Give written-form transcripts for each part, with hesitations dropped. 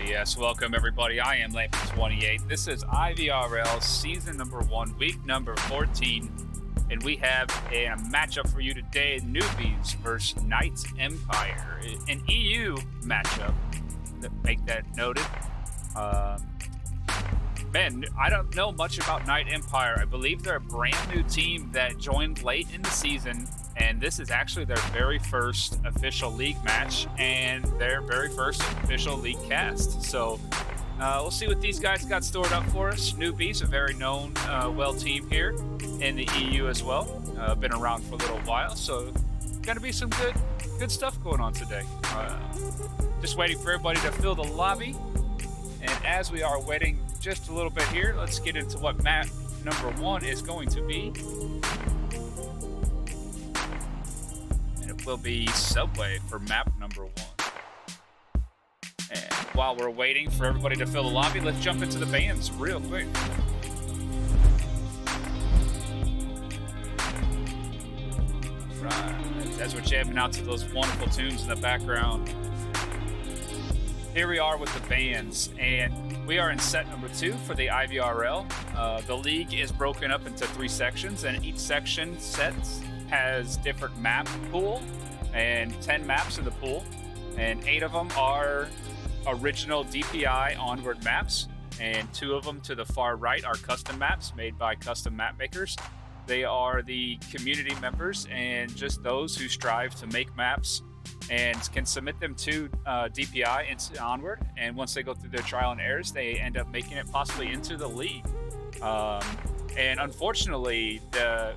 Yes, welcome everybody. I am Lamp28. This is IVRL season number 1, week number 14, and we have a matchup for you today: Newbies versus Knights Empire, an EU matchup. Make that noted. Man, I don't know much about Knight Empire. I believe they're a brand new team that joined late in the season, and this is actually their very first official league match and their very first official league cast. So we'll see what these guys got stored up for us. Newbies, a very known, well team here in the EU as well. Been around for a little while, so gonna be some good stuff going on today. Just waiting for everybody to fill the lobby. And as we are waiting just a little bit here, let's get into what map number 1 is going to be. And it will be Subway for map number 1. And while we're waiting for everybody to fill the lobby, let's jump into the bands real quick. Right, as we're jamming out to those wonderful tunes in the background. Here we are with the bands, and we are in set number 2 for the IVRL. The league is broken up into 3 sections, and each section has different map pool, and 10 maps in the pool, and 8 of them are original DPI onward maps, and 2 of them to the far right are custom maps made by custom map makers. They are the community members and just those who strive to make maps and can submit them to DPI and onward. And once they go through their trial and errors, they end up making it possibly into the league. And unfortunately, the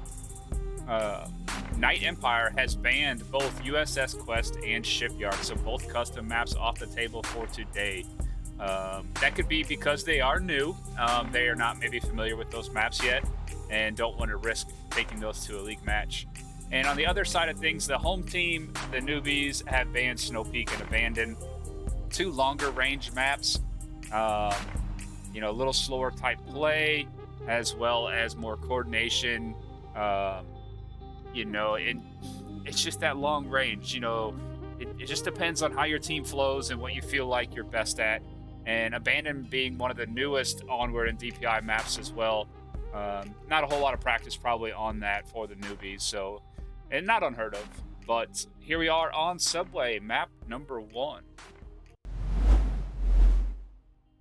Knight Empire has banned both USS Quest and Shipyard, so both custom maps off the table for today. That could be because they are new. They are not maybe familiar with those maps yet and don't want to risk taking those to a league match. And on the other side of things, the home team, the Newbies, have banned Snow Peak and Abandon, 2 longer range maps. A little slower type play, as well as more coordination. It's just that long range. It just depends on how your team flows and what you feel like you're best at. And Abandon being one of the newest onward and DPI maps as well. Not a whole lot of practice probably on that for the Newbies, so. And not unheard of, but here we are on Subway, map number 1.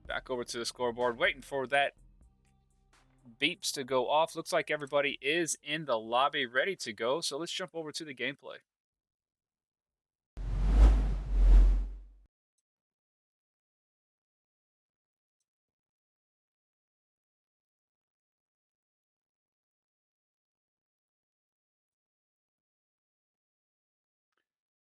Back over to the scoreboard, waiting for that beeps to go off. Looks like everybody is in the lobby, ready to go, so let's jump over to the gameplay.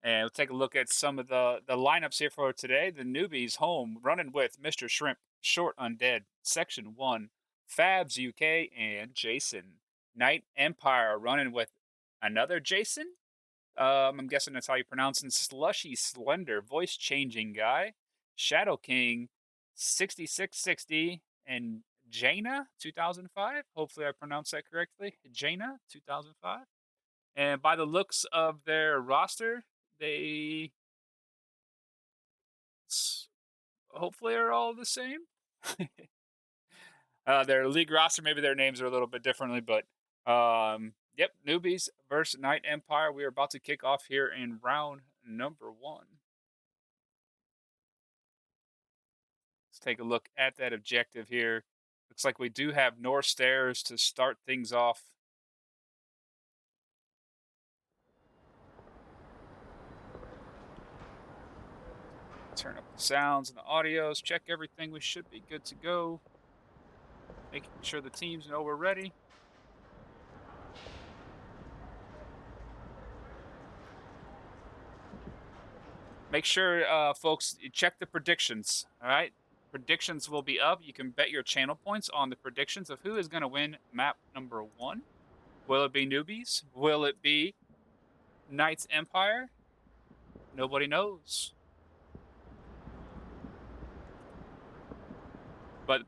And we'll take a look at some of the lineups here for today. The Newbies home running with Mr. Shrimp, Short Undead, Section 1, Fabs UK, and Jason. Knight Empire running with another Jason. I'm guessing that's how you pronounce it. Slushy Slender, voice changing guy. Shadow King, 6660, and Jaina 2005. Hopefully I pronounced that correctly. Jaina 2005. And by the looks of their roster, they hopefully are all the same. Their league roster, maybe their names are a little bit differently, but yep, Newbies versus Knight Empire. We are about to kick off here in round number 1. Let's take a look at that objective here. Looks like we do have North Stairs to start things off. Turn up the sounds and the audios, check everything. We should be good to go. Making sure the teams know we're ready. Make sure, folks, you check the predictions, all right? Predictions will be up. You can bet your channel points on the predictions of who is going to win map number 1. Will it be Newbies? Will it be Knights Empire? Nobody knows. But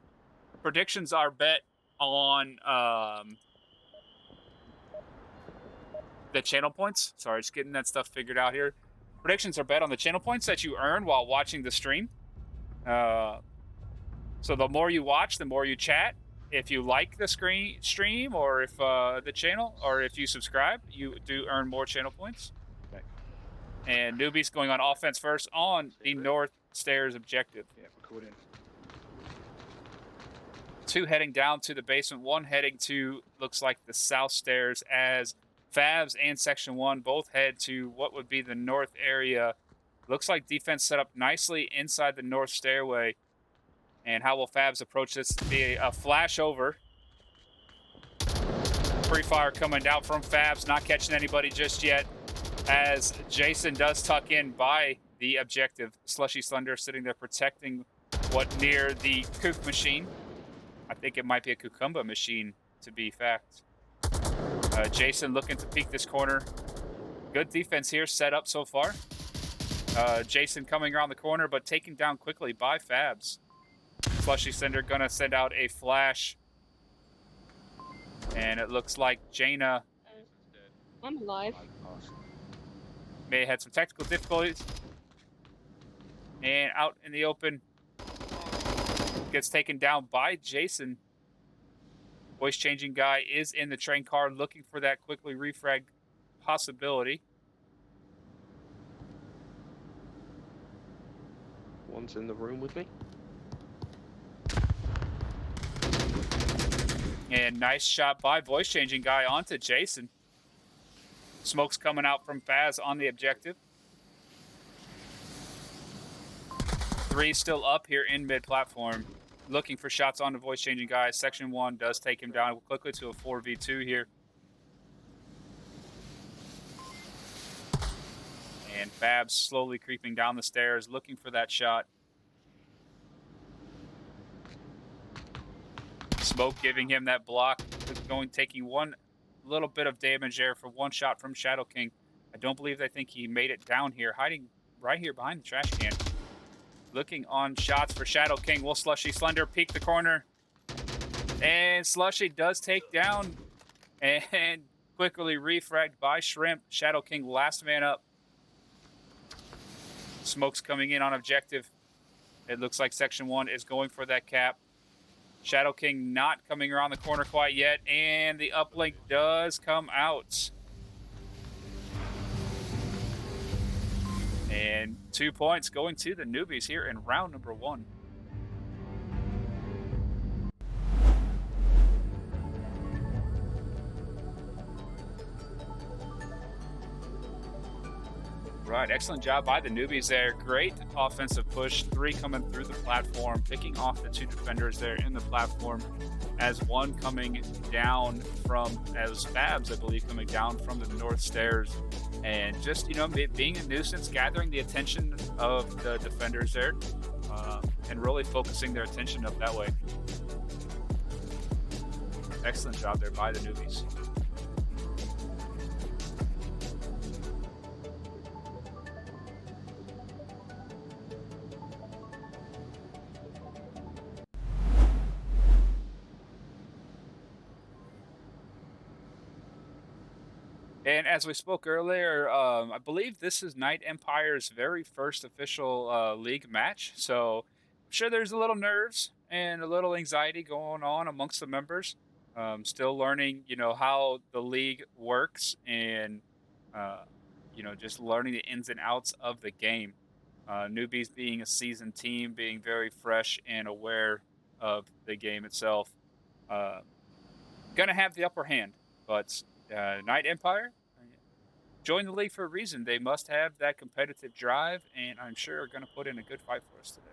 predictions are bet on the channel points. Sorry, just getting that stuff figured out here. Predictions are bet on the channel points that you earn while watching the stream. So the more you watch, the more you chat. If you like the stream, or if the channel, or if you subscribe, you do earn more channel points. Okay. And Newbies going on offense first on the north stairs objective. Yeah, recording. 2 heading down to the basement, 1 heading to, looks like, the south stairs, as Fabs and Section 1 both head to what would be the north area. Looks like defense set up nicely inside the north stairway. And how will Fabs approach this? Be a flash over. Free fire coming down from Fabs, not catching anybody just yet, as Jason does tuck in by the objective. Slushy Slender sitting there protecting what near the kook machine. I think it might be a cucumber machine, to be fact. Jason looking to peek this corner. Good defense here set up so far. Jason coming around the corner, but taken down quickly by Fabs. Slushy Cinder gonna send out a flash. And it looks like Jaina... I'm alive. May have had some technical difficulties. And out in the open. Gets taken down by Jason. Voice changing guy is in the train car looking for that quickly refrag possibility. One's in the room with me. And nice shot by voice changing guy onto Jason. Smoke's coming out from Faz on the objective. 3 still up here in mid platform. Looking for shots on the voice changing guy. Section 1 does take him down quickly to a 4v2 here. And Fabs slowly creeping down the stairs, looking for that shot. Smoke giving him that block, taking one little bit of damage there for 1 shot from Shadow King. I don't believe they think he made it down here, hiding right here behind the trash can. Looking on shots for Shadow King. Will Slushy Slender peek the corner? And Slushy does take down and quickly refragged by Shrimp. Shadow King last man up. Smoke's coming in on objective. It looks like Section 1 is going for that cap. Shadow King not coming around the corner quite yet, and the uplink does come out. And 2 points going to the Newbies here in round number 1. Right, excellent job by the Newbies there. Great offensive push. 3 coming through the platform, picking off the 2 defenders there in the platform, as 1 coming down from, as Fabs, I believe, coming down from the north stairs. And just, being a nuisance, gathering the attention of the defenders there, and really focusing their attention up that way. Excellent job there by the Newbies. And as we spoke earlier, I believe this is Night Empire's very first official league match. So I'm sure there's a little nerves and a little anxiety going on amongst the members. Still learning, how the league works, and, just learning the ins and outs of the game. Newbies being a seasoned team, being very fresh and aware of the game itself. Gonna have the upper hand, but... Night Empire, join the league for a reason. They must have that competitive drive, and I'm sure are going to put in a good fight for us today.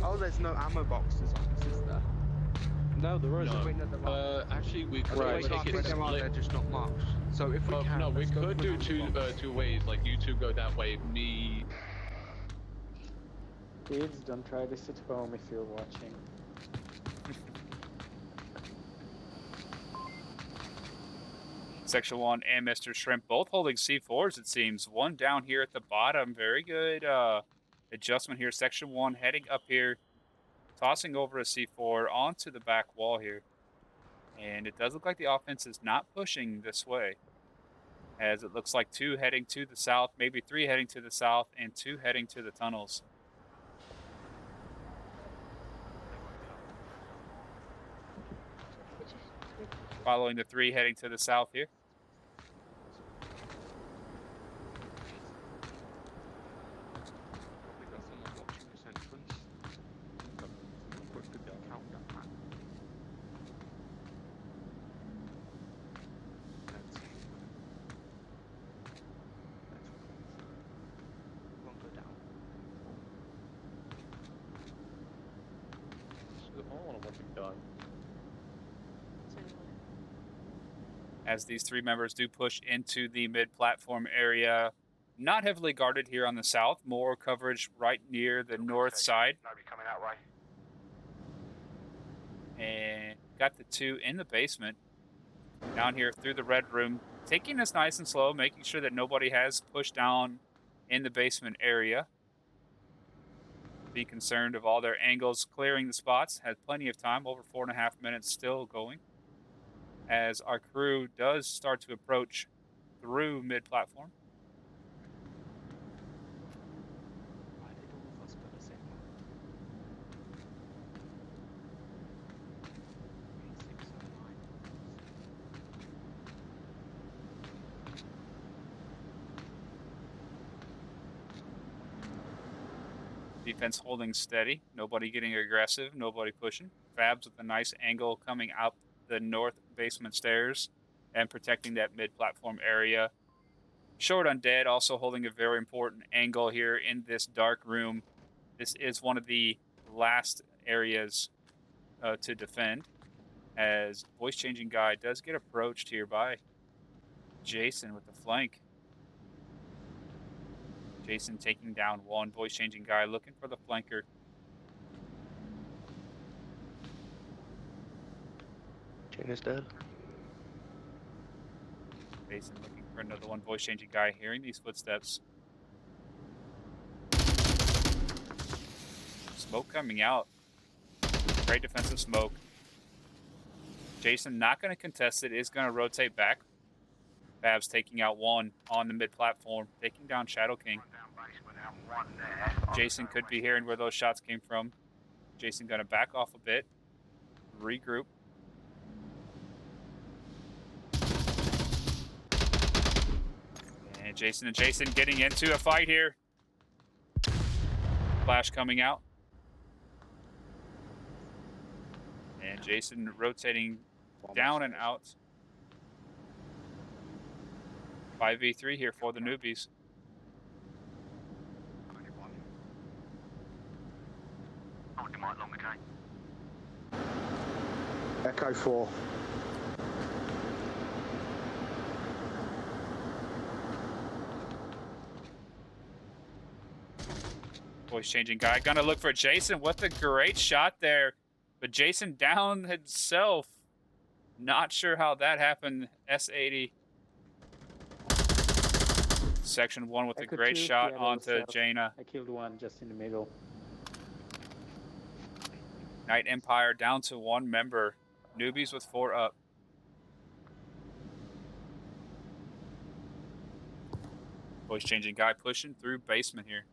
Oh, there's no ammo boxes on this, is there? No, there isn't. No. Wait, no, there are. Actually, we could Right. take I it think there are, they're split. just not marked. So if we can, No, we let's go could for do an ammo box. two ways. Like you two go that way, me. Kids, don't try this at home if you're watching. Section 1 and Mr. Shrimp both holding C4s, it seems. 1 down here at the bottom. Very good adjustment here. Section 1 heading up here tossing over a C4 onto the back wall here. And it does look like the offense is not pushing this way, as it looks like 2 heading to the south, maybe 3 heading to the south, and 2 heading to the tunnels. Following the 3 heading to the south here. Probably got someone watching this entrance. Quick to go count that man. Let's see. Won't go down. So I want to watch it go. As these 3 members do push into the mid-platform area. Not heavily guarded here on the south, more coverage right near the north side. Nobody coming that way. And got the 2 in the basement. Down here through the red room. Taking this nice and slow, making sure that nobody has pushed down in the basement area. Be concerned of all their angles clearing the spots. Has plenty of time, over 4.5 minutes still going. As our crew does start to approach through mid-platform. Why did all of us go the same way? 3, 6, 7, 9. Defense holding steady. Nobody getting aggressive. Nobody pushing. Fabs with a nice angle coming up the north basement stairs and protecting that mid-platform area. Short Undead also holding a very important angle here in this dark room. This is one of the last areas to defend, as Voice Changing Guy does get approached here by Jason with the flank. Jason taking down 1. Voice Changing Guy looking for the flanker. Chain is dead. Jason looking for another one. Voice Changing Guy hearing these footsteps. Smoke coming out. Great defensive smoke. Jason not going to contest it. Is going to rotate back. Babs taking out 1 on the mid-platform. Taking down Shadow King. Jason could be hearing where those shots came from. Jason going to back off a bit. Regroup. And Jason getting into a fight here. Flash coming out. And Jason rotating down and out. 5v3 here for the Newbies. Echo 4. Voice Changing Guy gonna look for Jason. What a great shot there. But Jason down himself. Not sure how that happened. S80. Section 1 with a Echo great 2, shot yeah, onto south. Jaina. I killed 1 just in the middle. Night Empire down to 1 member. Newbies with 4 up. Voice Changing Guy pushing through basement here.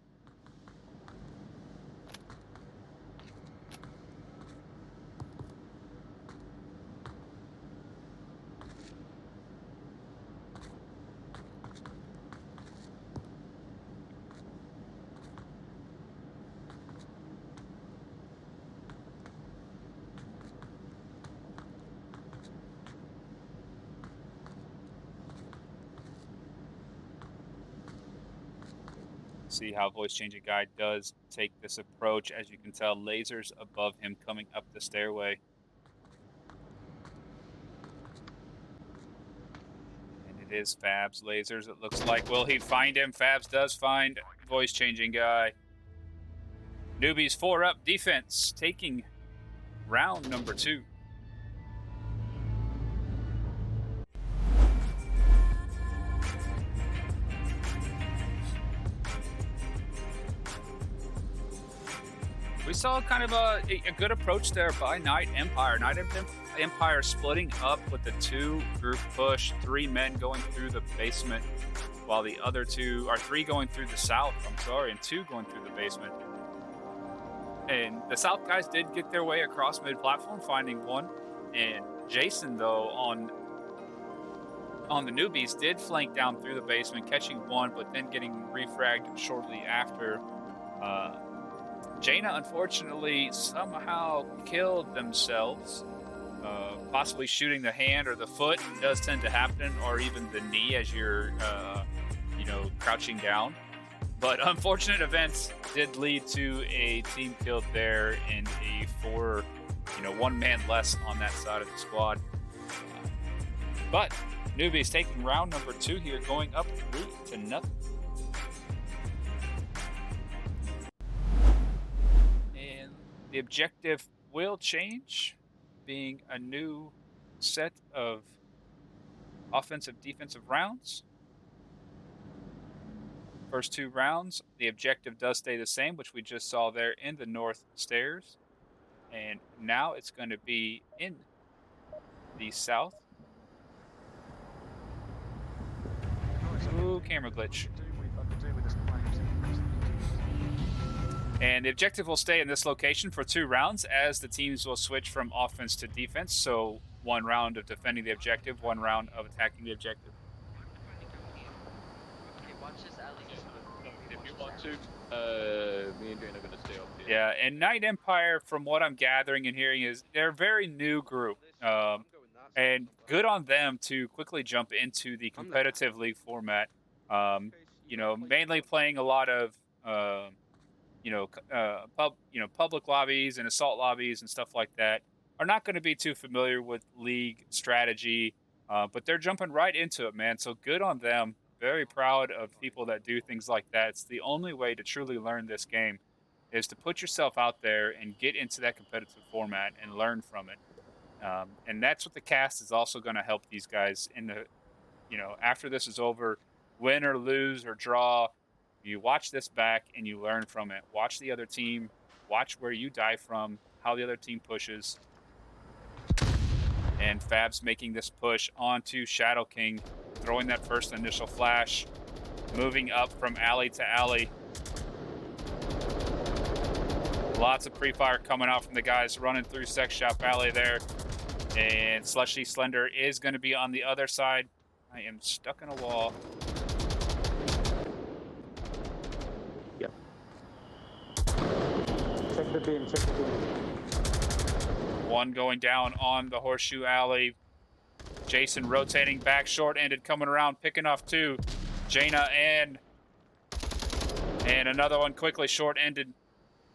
See how Voice Changing Guy does take this approach. As you can tell, lasers above him coming up the stairway. And it is Fab's lasers, it looks like. Will he find him? Fabs does find Voice Changing Guy. Newbies 4 up defense, taking round number 2. we saw kind of a good approach there by Knight Empire. Empire splitting up with the 2-group push, 3 men going through the basement, while the other 3 going through the south, and 2 going through the basement. And the south guys did get their way across mid-platform, finding 1. And Jason, though, on the Newbies, did flank down through the basement, catching 1, but then getting refragged shortly after. Jaina, unfortunately, somehow killed themselves, possibly shooting the hand or the foot. It does tend to happen, or even the knee as you're, crouching down. But unfortunate events did lead to a team killed there and a 1 man less on that side of the squad. But Newbies taking round number 2 here, going up 3-0. And the objective will change, being a new set of offensive defensive rounds. First 2 rounds, the objective does stay the same, which we just saw there in the north stairs. And now it's going to be in the south. Ooh, camera glitch. And the objective will stay in this location for 2 rounds, as the teams will switch from offense to defense. So 1 round of defending the objective, 1 round of attacking the objective. If you want to, me and Jane are going to stay up here. Yeah, and Knight Empire, from what I'm gathering and hearing, is they're a very new group. And good on them to quickly jump into the competitive league format. Mainly playing a lot of, public lobbies and assault lobbies and stuff like that. Are not going to be too familiar with league strategy, but they're jumping right into it, man. So good on them. Very proud of people that do things like that. It's the only way to truly learn this game, is to put yourself out there and get into that competitive format and learn from it. And that's what the cast is also going to help these guys in the, after this is over, win or lose or draw, you watch this back and you learn from it. Watch the other team, watch where you die from, how the other team pushes. And Fab's making this push onto Shadow King, throwing that first initial flash, moving up from alley to alley. Lots of pre-fire coming out from the guys running through Sex Shop Alley there. And Slushy Slender is going to be on the other side. I am stuck in a wall. Yep. Check the beam, check the beam. 1 going down on the Horseshoe Alley. Jason rotating back, short-ended, coming around, picking off 2. Jaina and another one quickly short-ended,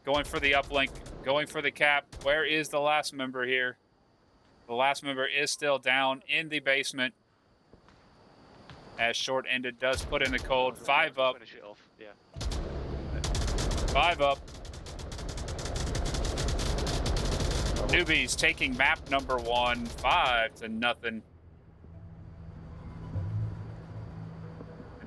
going for the uplink, going for the cap. Where is the last member here? The last member is still down in the basement, as short-ended does put in the cold. 5 up. Finish it off. Yeah. 5 up. Newbies taking map number 1, 5-0.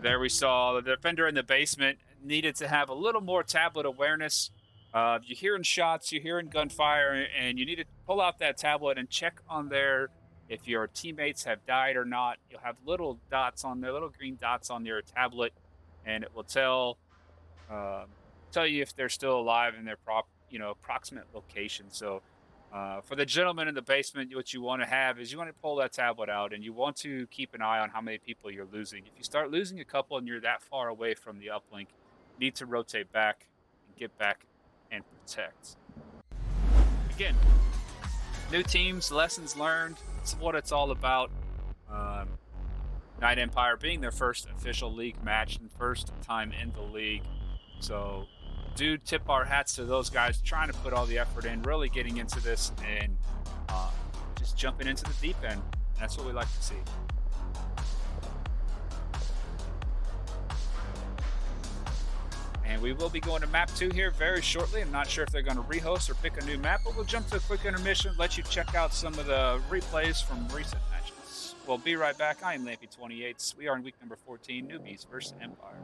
There we saw the defender in the basement needed to have a little more tablet awareness. You're hearing shots, you're hearing gunfire, and you need to pull out that tablet and check on there if your teammates have died or not. You'll have little dots on there, little green dots on your tablet, and it will tell you if they're still alive in their approximate location. So for the gentleman in the basement, what you want to have is you want to pull that tablet out, and you want to keep an eye on how many people you're losing. If you start losing a couple and you're that far away from the uplink, you need to rotate back and get back and protect. Again, new teams, lessons learned. It's what it's all about. Knight Empire being their first official league match and first time in the league. So do tip our hats to those guys trying to put all the effort in, really getting into this and just jumping into the deep end. That's what we like to see. And we will be going to map 2 here very shortly. I'm not sure if they're going to rehost or pick a new map, but we'll jump to a quick intermission, let you check out some of the replays from recent matches. We'll be right back. I am Lampy28. We are in week number 14, Newbies versus Empire.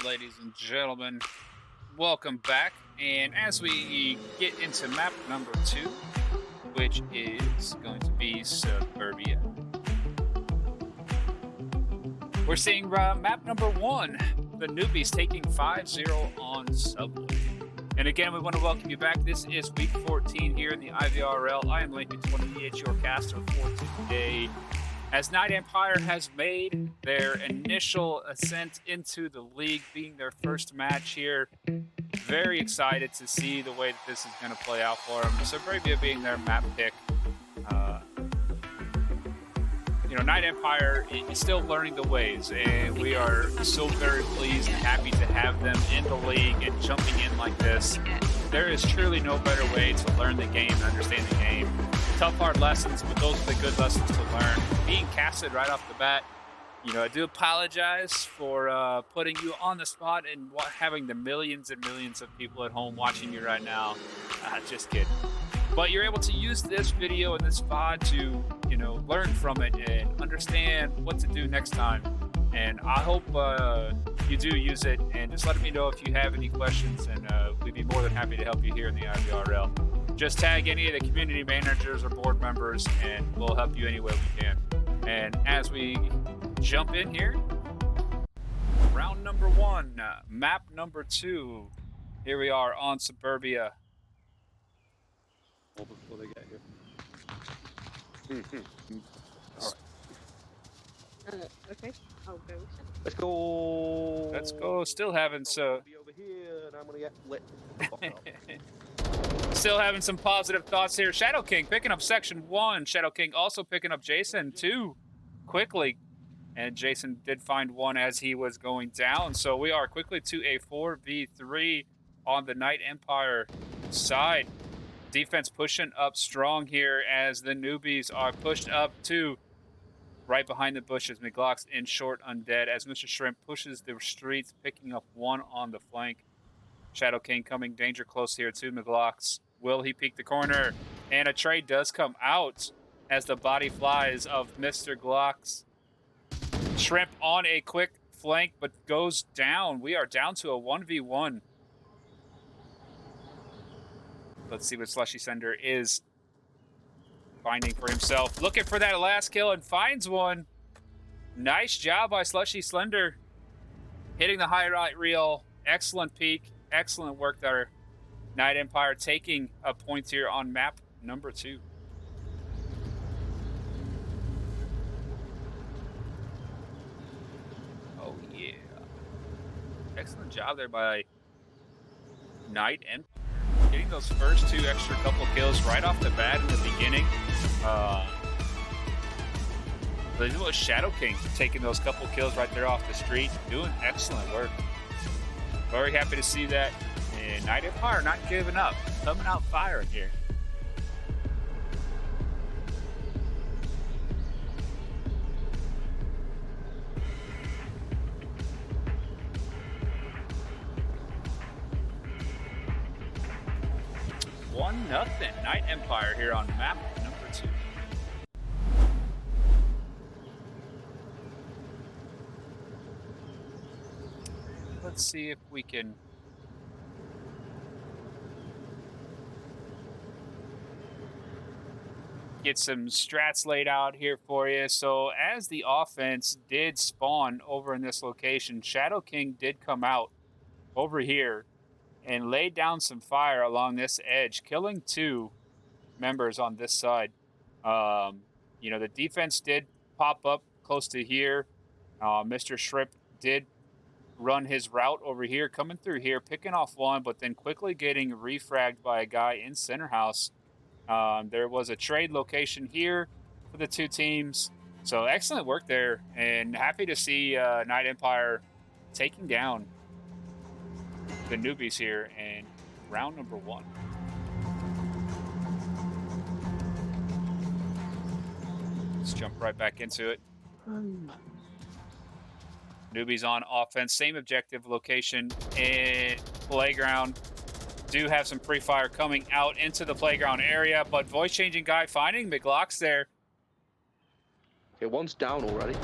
ladies and gentlemen, welcome back. And as we get into map number 2, which is going to be Suburbia, we're seeing map number 1, the Newbies taking 5-0 on Subway. And again, we want to welcome you back. This is week 14 here in the IVRL. I am Lincoln 28, your caster for today. As Night Empire has made their initial ascent into the league, being their first match here, very excited to see the way that this is going to play out for them. Suburbia being their map pick. Night Empire is still learning the ways, and we are so very pleased and happy to have them in the league and jumping in like this. There is truly no better way to learn the game and understand the game. Tough, hard lessons, but those are the good lessons to learn. Being casted right off the bat, I do apologize for putting you on the spot and having the millions and millions of people at home watching you right now. Just kidding. But you're able to use this video and this VOD to, learn from it and understand what to do next time. And I hope you do use it, and just let me know if you have any questions, and we'd be more than happy to help you here in the IVRL. Just tag any of the community managers or board members, and we'll help you any way we can. And as we jump in here, round number 1, map number 2. Here we are on Suburbia. Before they get here. Okay, I'll go. Let's go. Let's go. Still having Be over here, and I'm gonna get lit. Still having some positive thoughts here. Shadow King picking up section 1. Shadow King also picking up Jason 2 quickly. And Jason did find 1 as he was going down. So we are quickly to a 4v3 on the Night Empire side. Defense pushing up strong here as the Newbies are pushed up to right behind the bushes. McGlock's in short undead as Mr. Shrimp pushes the streets, picking up 1 on the flank. Shadow King coming danger close here to McGlock's. Will he peek the corner? And a trade does come out as the body flies of Mr. Glock's. Shrimp on a quick flank, but goes down. We are down to a 1v1. Let's see what Slushy Sender is finding for himself. Looking for that last kill and finds one. Nice job by Slushy Slender. Hitting the highlight reel. Excellent peek. Excellent work there. Night Empire taking a point here on map number 2. Oh, yeah. Excellent job there by Night Empire. Getting those first 2 extra couple kills right off the bat in the beginning. But it was Shadow King taking those couple kills right there off the street. Doing excellent work. Very happy to see that. And Night Empire not giving up. Coming out firing here. Nothing. Night Empire here on map number 2. Let's see if we can get some strats laid out here for you. So as the offense did spawn over in this location, Shadow King did come out over here and laid down some fire along this edge, killing 2 members on this side. The defense did pop up close to here. Mr. Shrimp did run his route over here, coming through here, picking off 1, but then quickly getting refragged by a guy in center house. There was a trade location here for the 2 teams. So excellent work there, and happy to see Night Empire taking down the Newbies here in round number 1. Let's jump right back into it. Newbies on offense, same objective location and playground. Do have some pre-fire coming out into the playground area, but voice changing guy finding McGlock's there. Okay, 1's down already.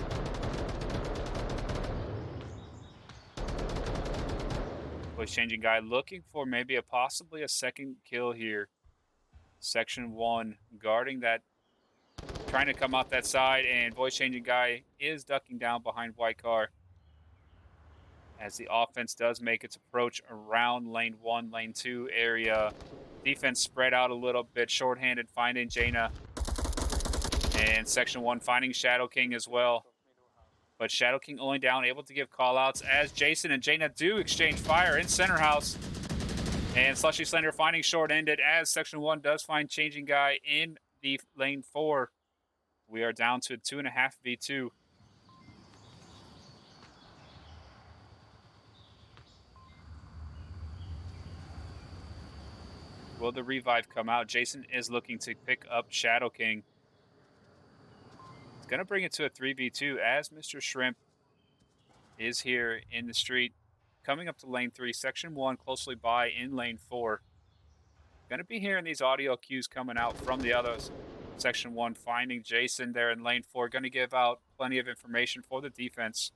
Voice changing guy looking for maybe possibly a second kill here. Section 1 guarding that, trying to come out that side, and voice changing guy is ducking down behind white car as the offense does make its approach around lane 1, lane 2 area. Defense spread out a little bit, shorthanded, finding Jaina, and section 1 finding Shadow King as well. But Shadow King only down, able to give callouts as Jason and Jaina do exchange fire in center house. And Slushy Slender finding short-ended as section 1 does find changing guy in the lane 4. We are down to a 2.5 v2. Will the revive come out? Jason is looking to pick up Shadow King. It's going to bring it to a 3v2 as Mr. Shrimp is here in the street. Coming up to lane 3, section 1 closely by in lane 4. Going to be hearing these audio cues coming out from the others. Section 1 finding Jason there in lane 4. Going to give out plenty of information for the defense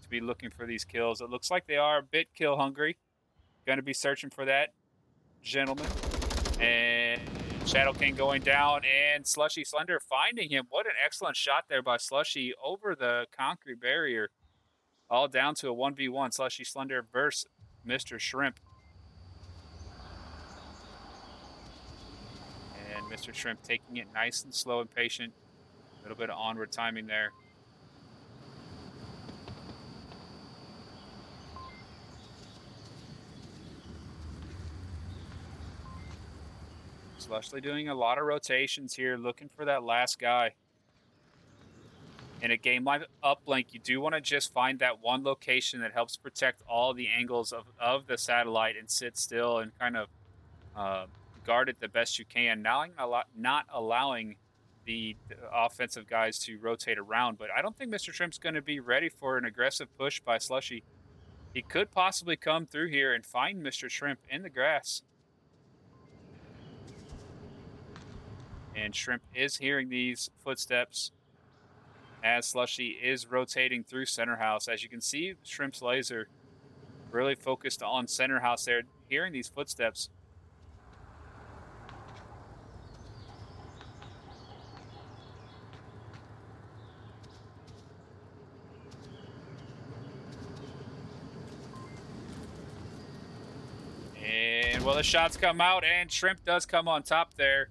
to be looking for these kills. It looks like they are a bit kill hungry. Going to be searching for that gentleman. And Shadow King going down, and Slushy Slender finding him. What an excellent shot there by Slushy over the concrete barrier. All down to a 1v1. Slushy Slender versus Mr. Shrimp. And Mr. Shrimp taking it nice and slow and patient. A little bit of onward timing there. Slushy doing a lot of rotations here, looking for that last guy. In a game like Uplink, you do want to just find that one location that helps protect all the angles of the satellite and sit still and kind of guard it the best you can. Not allowing the offensive guys to rotate around. But I don't think Mr. Shrimp's going to be ready for an aggressive push by Slushy. He could possibly come through here and find Mr. Shrimp in the grass. And Shrimp is hearing these footsteps as Slushy is rotating through center house. As you can see, Shrimp's laser really focused on center house there, hearing these footsteps. And well, the shots come out, and Shrimp does come on top there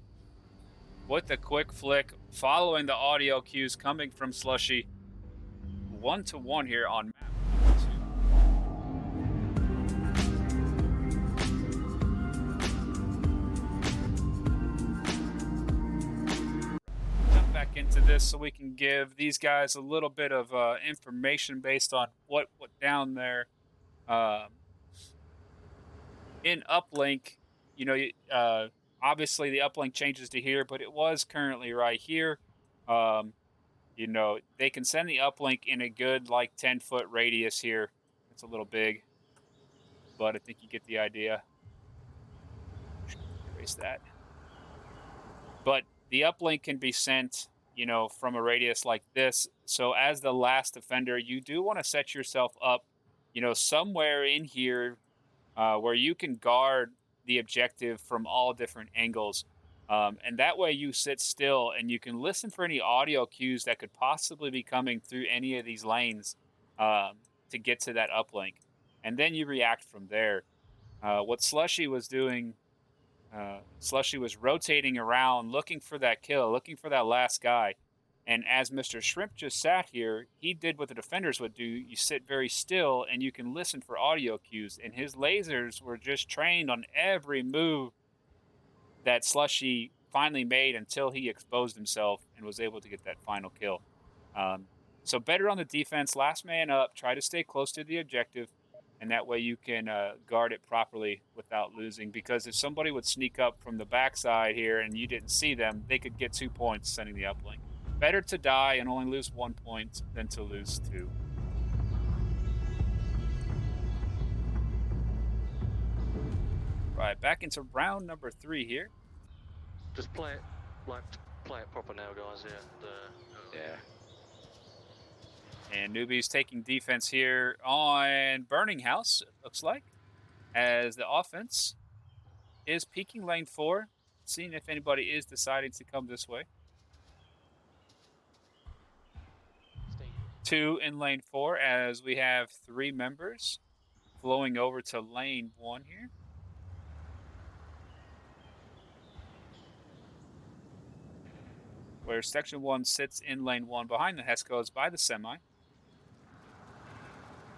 with a quick flick, following the audio cues coming from Slushy. 1-1 here on map 2. Jump back into this so we can give these guys a little bit of information based on what down there. In Uplink, you know, obviously the uplink changes to here, but it was currently right here. You know, they can send the uplink in a good like 10-foot radius here. It's a little big, but I think you get the idea. Erase that. But the uplink can be sent, you know, from a radius like this. So as the last offender, you do want to set yourself up, you know, somewhere in here where you can guard the objective from all different angles. And that way you sit still and you can listen for any audio cues that could possibly be coming through any of these lanes to get to that uplink. And then you react from there. What Slushy was doing, Slushy was rotating around, looking for that kill, looking for that last guy. And as Mr. Shrimp just sat here, he did what the defenders would do. You sit very still and you can listen for audio cues. And his lasers were just trained on every move that Slushy finally made until he exposed himself and was able to get that final kill. So better on the defense, last man up, try to stay close to the objective, and that way you can guard it properly without losing. Because if somebody would sneak up from the backside here and you didn't see them, they could get 2 points sending the uplink. Better to die and only lose 1 point than to lose 2. Right, back into round number 3 here. Just play it proper now, guys. Yeah. And Newbies taking defense here on Burning House, it looks like. as the offense is peeking lane 4, seeing if anybody is deciding to come this way. Stay. 2 in lane 4 as we have 3 members flowing over to lane 1 here. Where section 1 sits in lane 1 behind the Hescos by the semi.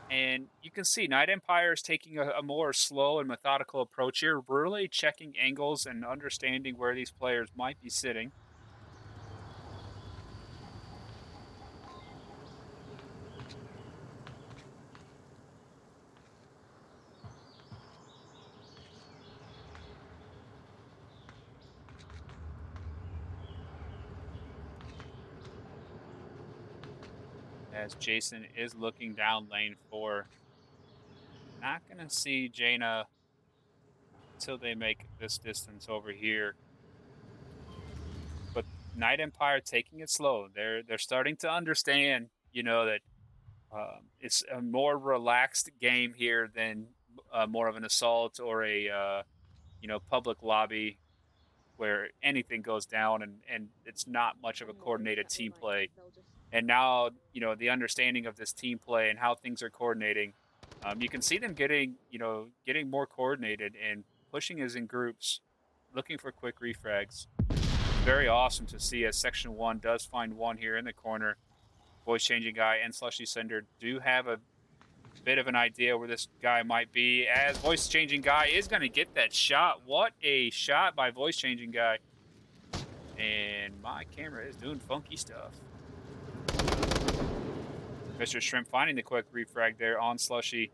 And you can see Night Empire is taking a more slow and methodical approach here, really checking angles and understanding where these players might be sitting. As Jason is looking down lane 4. Not going to see Jaina until they make this distance over here. But Night Empire taking it slow. They're starting to understand, you know, that it's a more relaxed game here than more of an assault or a public lobby where anything goes down and it's not much of a coordinated team play. And now, the understanding of this team play and how things are coordinating, you can see them getting more coordinated and pushing us in groups, looking for quick refrags. Very awesome to see as Section 1 does find one here in the corner. Voice Changing Guy and Slushy Sender do have a bit of an idea where this guy might be, as Voice Changing Guy is going to get that shot. What a shot by Voice Changing Guy. And my camera is doing funky stuff. Mr. Shrimp finding the quick refrag there on Slushy.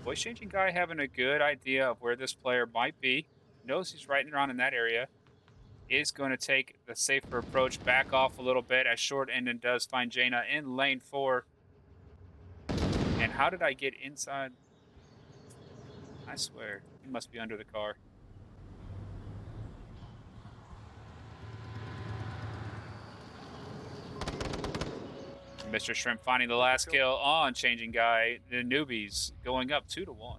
Voice Changing Guy having a good idea of where this player might be. Knows he's right around in that area. Is going to take the safer approach, back off a little bit as Short Endon does find Jaina in lane 4. And how did I get inside? I swear, he must be under the car. Mr. Shrimp finding the last kill on Changing Guy. The Newbies going up 2-1.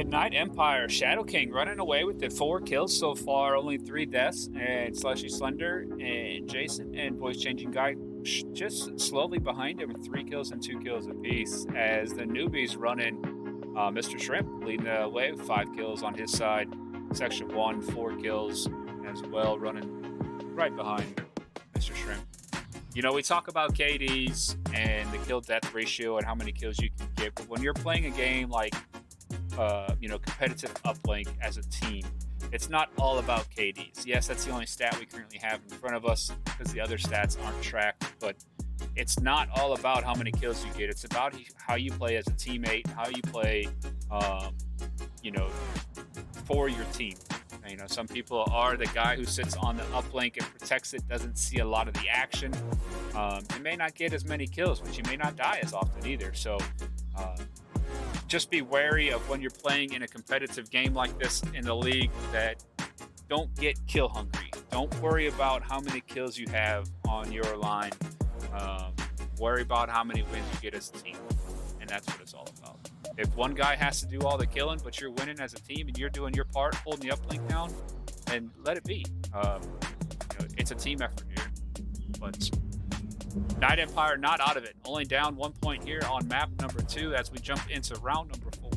Night Empire, Shadow King running away with the 4 kills so far, only 3 deaths, and Slushy Slender and Jason and Voice Changing Guy just slowly behind him with 3 kills and 2 kills apiece, as the Newbies running Mr. Shrimp leading the way with 5 kills on his side. Section 1, 4 kills as well, running right behind Mr. Shrimp. We talk about KDs and the kill-death ratio and how many kills you can get, but when you're playing a game like competitive uplink as a team, it's not all about KDs. Yes, that's the only stat we currently have in front of us because the other stats aren't tracked, but it's not all about how many kills you get. It's about how you play as a teammate, how you play, for your team. Some people are the guy who sits on the uplink and protects it, doesn't see a lot of the action. You may not get as many kills, but you may not die as often either. So, just be wary of when you're playing in a competitive game like this in the league that don't get kill hungry. Don't worry about how many kills you have on your line. Worry about how many wins you get as a team. And that's what it's all about. If one guy has to do all the killing, but you're winning as a team and you're doing your part, holding the uplink down, then let it be. It's a team effort here. But Night Empire not out of it. Only down 1 point here on map number 2 as we jump into round number 4.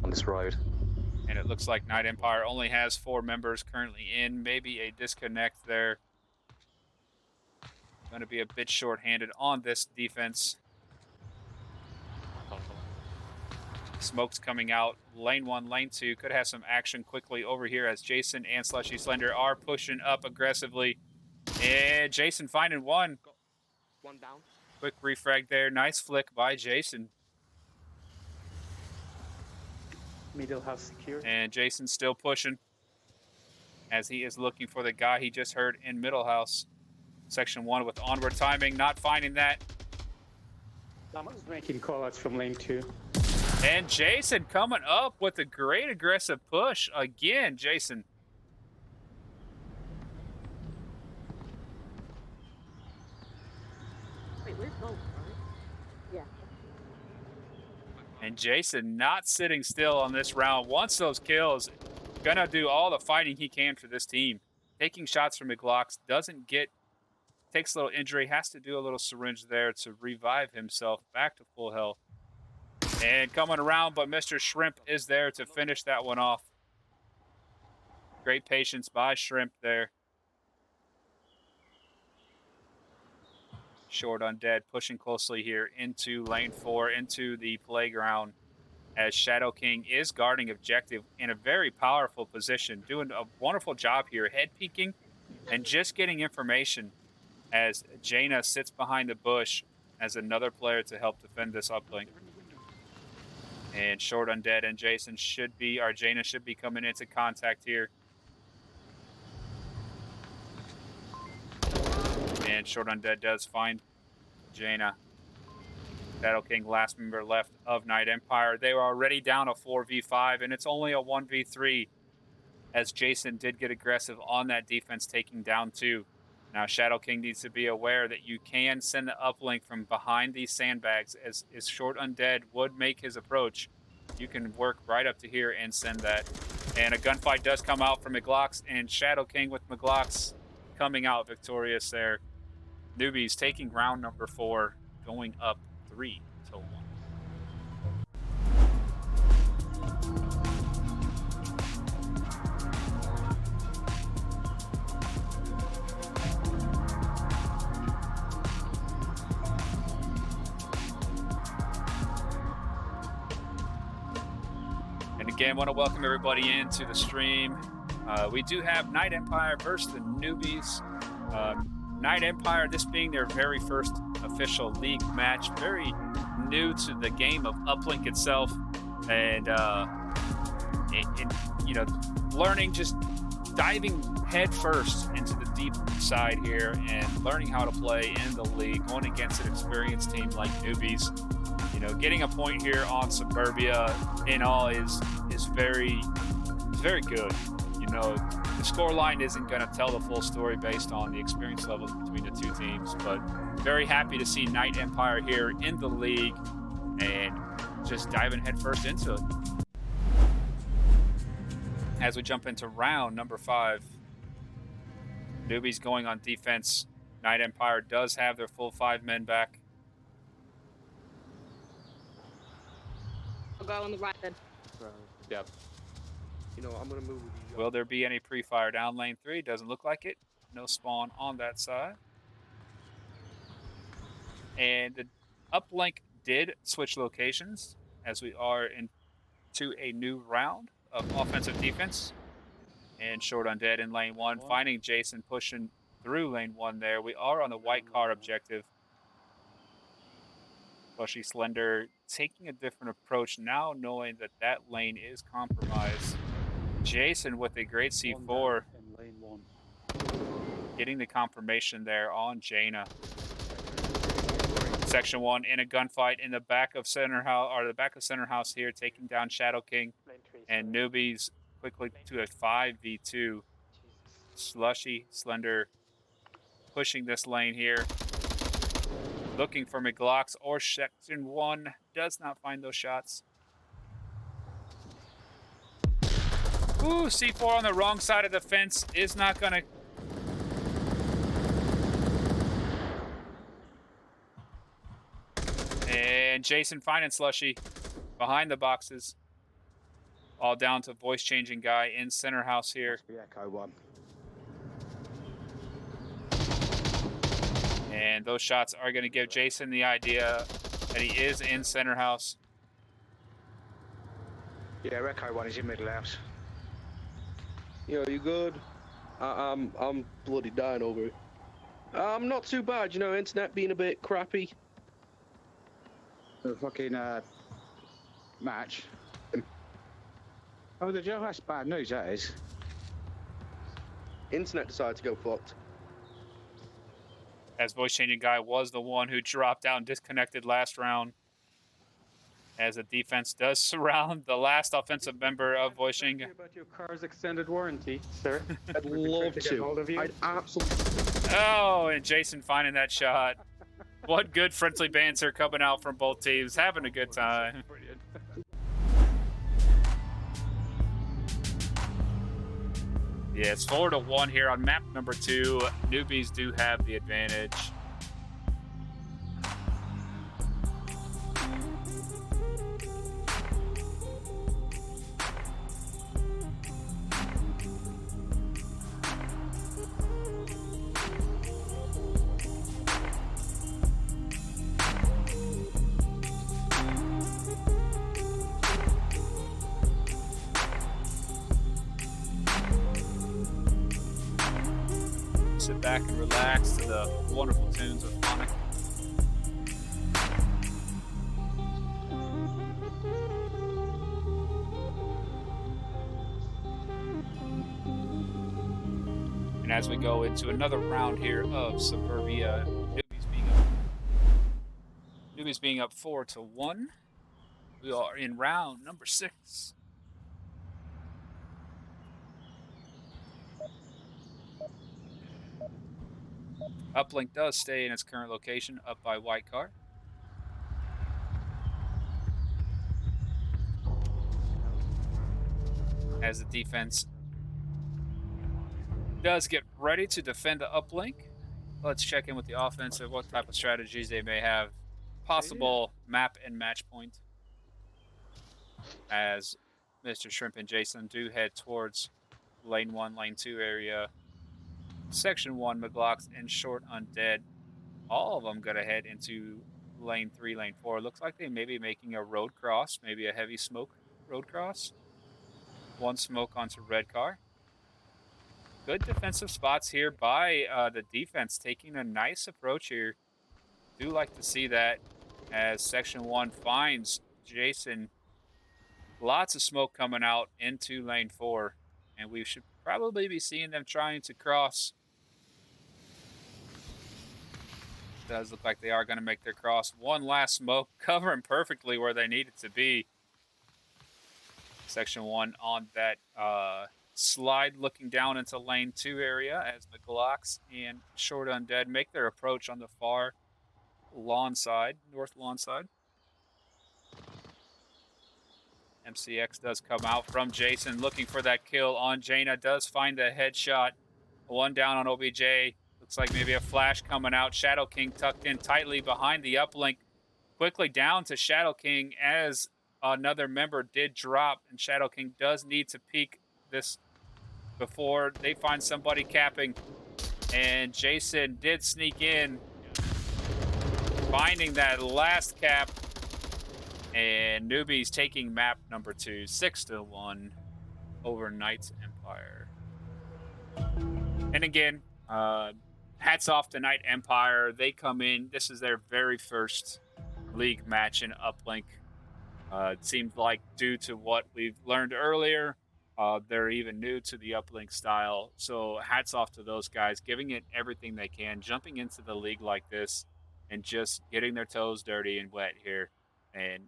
On this road. And it looks like Night Empire only has 4 members currently in. Maybe a disconnect there. Going to be a bit short-handed on this defense. Smoke's coming out. Lane 1, lane 2. Could have some action quickly over here as Jason and Slushy Slender are pushing up aggressively. And Jason finding one. Got 1 down. Quick refrag there. Nice flick by Jason. Middle house secure. And Jason's still pushing. as he is looking for the guy he just heard in Middle House. Section 1 with onward timing, not finding that. Someone's making callouts from lane 2. And Jason coming up with a great aggressive push. Again, Jason. Wait, where's gold, right? Yeah. And Jason not sitting still on this round. Wants those kills. Gonna do all the fighting he can for this team. Taking shots from McGlocks. Doesn't get... Takes a little injury. Has to do a little syringe there to revive himself back to full health. And coming around, but Mr. Shrimp is there to finish that one off. Great patience by Shrimp there. Short Undead pushing closely here into lane 4, into the playground, as Shadow King is guarding objective in a very powerful position, doing a wonderful job here, head peeking and just getting information as Jaina sits behind the bush as another player to help defend this uplink. And Short Undead and Jason should be, or Jaina should be coming into contact here. And Short Undead does find Jaina. Shadow King, last member left of Night Empire. They were already down a 4v5, and it's only a 1v3 as Jason did get aggressive on that defense, taking down 2. Now, Shadow King needs to be aware that you can send the uplink from behind these sandbags as Short Undead would make his approach. You can work right up to here and send that. And a gunfight does come out from McGlocks, and Shadow King with McGlocks coming out victorious there. Newbies taking round number 4, going up 3-1. And again, want to welcome everybody into the stream. We do have Night Empire versus the Newbies. Night Empire, this being their very first official league match, very new to the game of uplink itself, and you know, learning, just diving head first into the deep side here and learning how to play in the league, going against an experienced team like Newbies. You know, getting a point here on Suburbia in all is very good. You know, the score line isn't going to tell the full story based on the experience levels between the two teams, but very happy to see Night Empire here in the league and just diving headfirst into it. As we jump into round number 5, Newbies going on defense. Night Empire does have their full 5 men back. I'll go on the right then. Yep. You know, I'm gonna move with you. Will there be any pre-fire down lane 3? Doesn't look like it. No spawn on that side. And the uplink did switch locations as we are into a new round of offensive defense. And Short Undead in lane 1, finding Jason pushing through lane 1 there. We are on the white car objective. Bushy Slender taking a different approach now, knowing that that lane is compromised. Jason with a great C4, In lane 1. getting the confirmation there on Jaina. Section 1 in a gunfight in the back of center house, or the back of center house here, taking down Shadow King and Newbies quickly to a 5v2. Slushy Slender pushing this lane here, looking for McGlocks or Section 1, does not find those shots. Ooh, C4 on the wrong side of the fence is not gonna... And Jason finding Slushy behind the boxes. All down to voice changing guy in center house here. Must be Echo 1. And those shots are going to give Jason the idea that he is in center house. Yeah, Echo 1 is in middle house. Yo, you good? I'm bloody dying over it. I'm not too bad, you know, internet being a bit crappy. The fucking match. Oh, the Joe, that's bad news, that is. internet decided to go fucked. As voice changing guy was the one who dropped out and disconnected last round. As the defense does surround the last offensive member of voice changing. About your car's extended warranty, sir. I'd Would be love quick to get hold of you. I'd absolutely. Oh, and Jason finding that shot. What good friendly banter coming out from both teams. Having a good time. Brilliant. Yeah, it's 4-1 here on map number 2. Newbies do have the advantage. Sit back and relax to the wonderful tunes of Phonic. And as we go into another round here of Suburbia, Newbies being up 4-1. We are in round number 6. Uplink does stay in its current location, up by white car. As the defense does get ready to defend the uplink, let's check in with the offensive, what type of strategies they may have. Possible map and match point. As Mr. Shrimp and Jason do head towards lane 1, lane 2 area. Section 1, McGlocks and Short Undead. All of them gonna head into lane 3, lane 4. Looks like they may be making a road cross, maybe a heavy smoke road cross. One smoke onto red car. Good defensive spots here by the defense, taking a nice approach here. Do like to see that as Section 1 finds Jason. Lots of smoke coming out into lane 4, and we should probably be seeing them trying to cross. Does look like they are going to make their cross. One last smoke, covering perfectly where they need it to be. Section 1 on that slide looking down into lane 2 area as McGlocks and Short Undead make their approach on the far lawn side, north lawn side. MCX does come out from Jason looking for that kill on Jaina. Does find the headshot. One down on OBJ. Looks like maybe a flash coming out. Shadow King tucked in tightly behind the uplink. Quickly down to Shadow King as another member did drop. And Shadow King does need to peek this before they find somebody capping. And Jason did sneak in, finding that last cap. And Newbies taking map number 2, 6-1 over Knights Empire. And again, hats off to Knight Empire. They come in. This is their very first league match in Uplink. It seems like due to what we've learned earlier, they're even new to the Uplink style. So hats off to those guys, giving it everything they can, jumping into the league like this, and just getting their toes dirty and wet here, and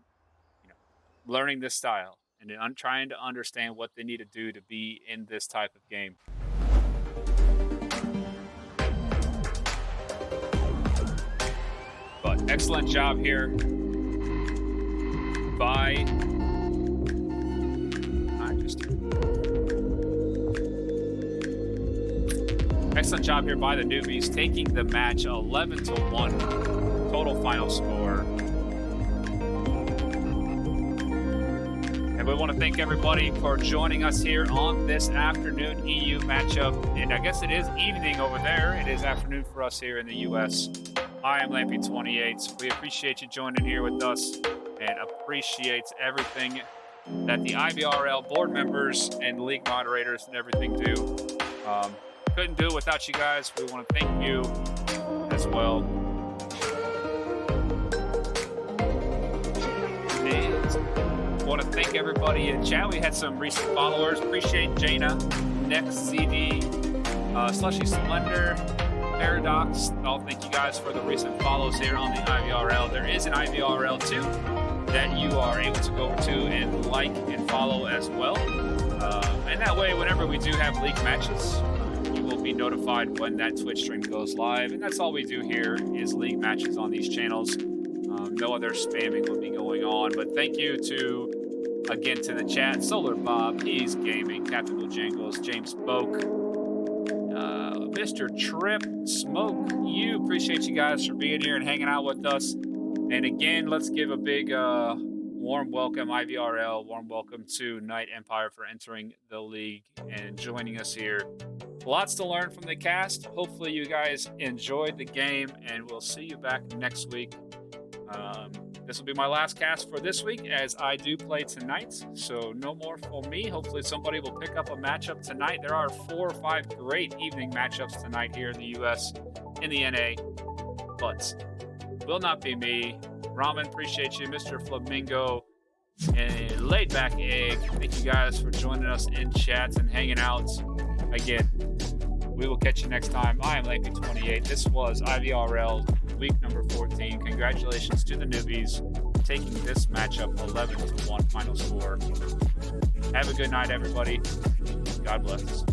learning this style and trying to understand what they need to do to be in this type of game. But excellent job here by excellent job here by the Newbies, taking the match 11-1 total final score. And we want to thank everybody for joining us here on this afternoon EU matchup. And I guess it is evening over there. It is afternoon for us here in the US. I am Lampy28. We appreciate you joining here with us and appreciate everything that the IVRL board members and league moderators and everything do. Couldn't do it without you guys. We want to thank you as well. And want to thank everybody in chat. We had some recent followers. Appreciate Jaina, Next CD, Slushy Slender, Paradox. I'll thank you guys for the recent follows here on the IVRL. There is an IVRL too that you are able to go over to and like and follow as well. And that way, whenever we do have league matches, you will be notified when that Twitch stream goes live. And that's all we do here is league matches on these channels. No other spamming will be going on. But thank you again to the chat. Solar Bob, He's Gaming, Captain Bojangles, James Spoke, Mr. Trip, Smoke, you. Appreciate you guys for being here and hanging out with us. And again, let's give a big warm welcome, IVRL, warm welcome to Night Empire for entering the league and joining us here. Lots to learn from the cast. Hopefully you guys enjoyed the game, and we'll see you back next week. This will be my last cast for this week, as I do play tonight, so no more for me. Hopefully somebody will pick up a matchup tonight. There are 4 or 5 great evening matchups tonight here in the US, in the NA, but will not be me. Ramen, appreciate you. Mr. Flamingo and Laid Back Egg, thank you guys for joining us in chats and hanging out. Again, we will catch you next time. I am Lakey28. This was IVRL week number 14. Congratulations to the Newbies taking this matchup 11-1 final score. Have a good night, everybody. God bless.